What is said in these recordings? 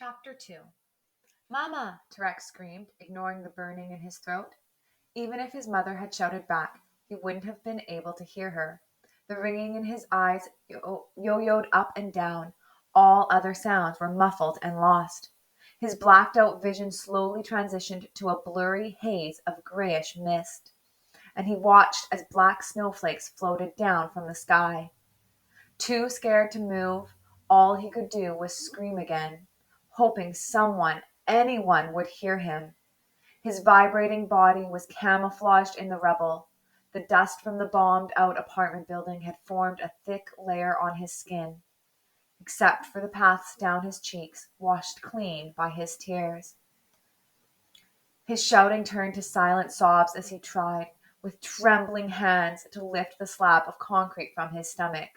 Chapter 2. Mama! Tarek screamed, ignoring the burning in his throat. Even if his mother had shouted back, he wouldn't have been able to hear her. The ringing in his eyes yo-yoed up and down. All other sounds were muffled and lost. His blacked out vision slowly transitioned to a blurry haze of grayish mist, and he watched as black snowflakes floated down from the sky. Too scared to move, all he could do was scream again, hoping someone, anyone, would hear him. His vibrating body was camouflaged in the rubble. The dust from the bombed out apartment building had formed a thick layer on his skin, except for the paths down his cheeks, washed clean by his tears. His shouting turned to silent sobs as he tried, with trembling hands, to lift the slab of concrete from his stomach.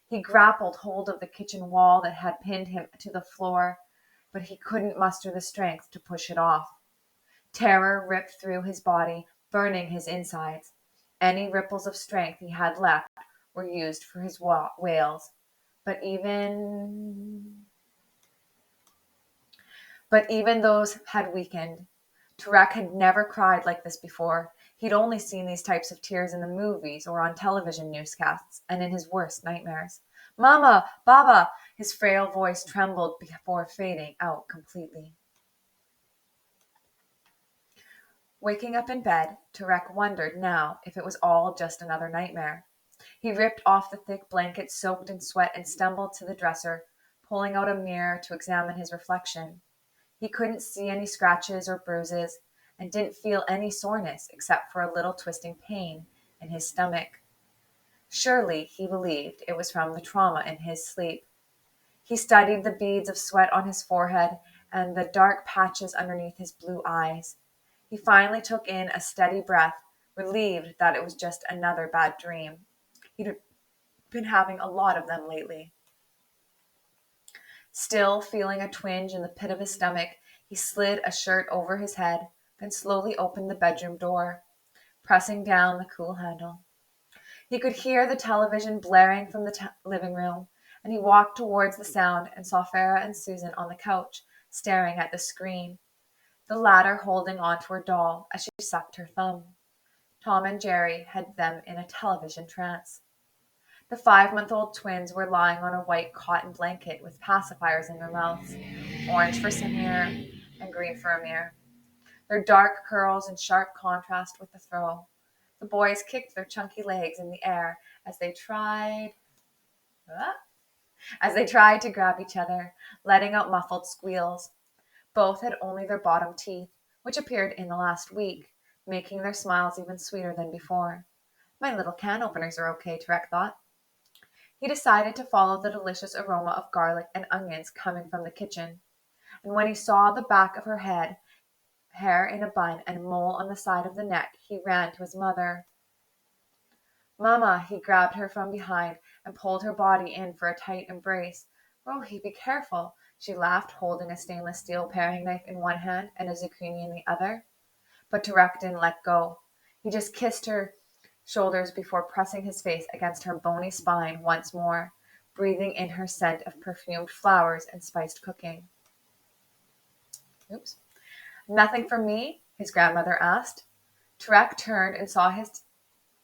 He grappled hold of the kitchen wall that had pinned him to the floor, but he couldn't muster the strength to push it off. Terror ripped through his body, burning his insides. Any ripples of strength he had left were used for his wails. But even those had weakened. Turek had never cried like this before. He'd only seen these types of tears in the movies or on television newscasts and in his worst nightmares. Mama! Baba! His frail voice trembled before fading out completely. Waking up in bed, Turek wondered now if it was all just another nightmare. He ripped off the thick blanket soaked in sweat and stumbled to the dresser, pulling out a mirror to examine his reflection. He couldn't see any scratches or bruises and didn't feel any soreness except for a little twisting pain in his stomach. Surely, he believed, it was from the trauma in his sleep. He studied the beads of sweat on his forehead and the dark patches underneath his blue eyes. He finally took in a steady breath, relieved that it was just another bad dream. He'd been having a lot of them lately. Still feeling a twinge in the pit of his stomach, he slid a shirt over his head, then slowly opened the bedroom door, pressing down the cool handle. He could hear the television blaring from the living room, and he walked towards the sound and saw Farah and Susan on the couch, staring at the screen, the latter holding onto her doll as she sucked her thumb. Tom and Jerry had them in a television trance. The 5-month-old twins were lying on a white cotton blanket with pacifiers in their mouths, orange for Samir and green for Amir, their dark curls in sharp contrast with the throw. The boys kicked their chunky legs in the air ah, as they tried to grab each other, letting out muffled squeals. Both had only their bottom teeth, which appeared in the last week, making their smiles even sweeter than before. My little can openers are okay, Tarek thought. He decided to follow the delicious aroma of garlic and onions coming from the kitchen, and when he saw the back of her head, hair in a bun, and mole on the side of the neck, he ran to his mother. Mama, he grabbed her from behind and pulled her body in for a tight embrace. Rohi, be careful, she laughed, holding a stainless steel paring knife in one hand and a zucchini in the other. But Tarek didn't let go. He just kissed her shoulders before pressing his face against her bony spine once more, breathing in her scent of perfumed flowers and spiced cooking. Oops. Nothing for me? His grandmother asked. Tarek turned and saw his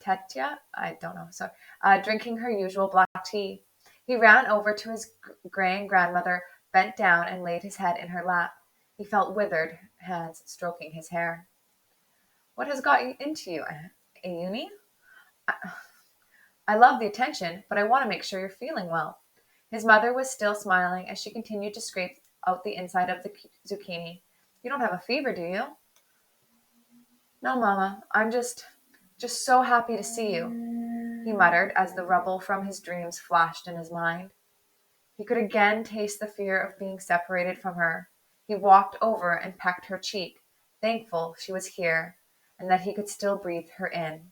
Tetya, I don't know, sorry, drinking her usual black tea. He ran over to his graying grandmother, bent down and laid his head in her lap. He felt withered hands stroking his hair. What has got into you, a uni? I love the attention, but I want to make sure you're feeling well. His mother was still smiling as she continued to scrape out the inside of the zucchini. You don't have a fever, do you? No, Mama. I'm just so happy to see you, he muttered as the rubble from his dreams flashed in his mind. He could again taste the fear of being separated from her. He walked over and pecked her cheek, thankful she was here and that he could still breathe her in.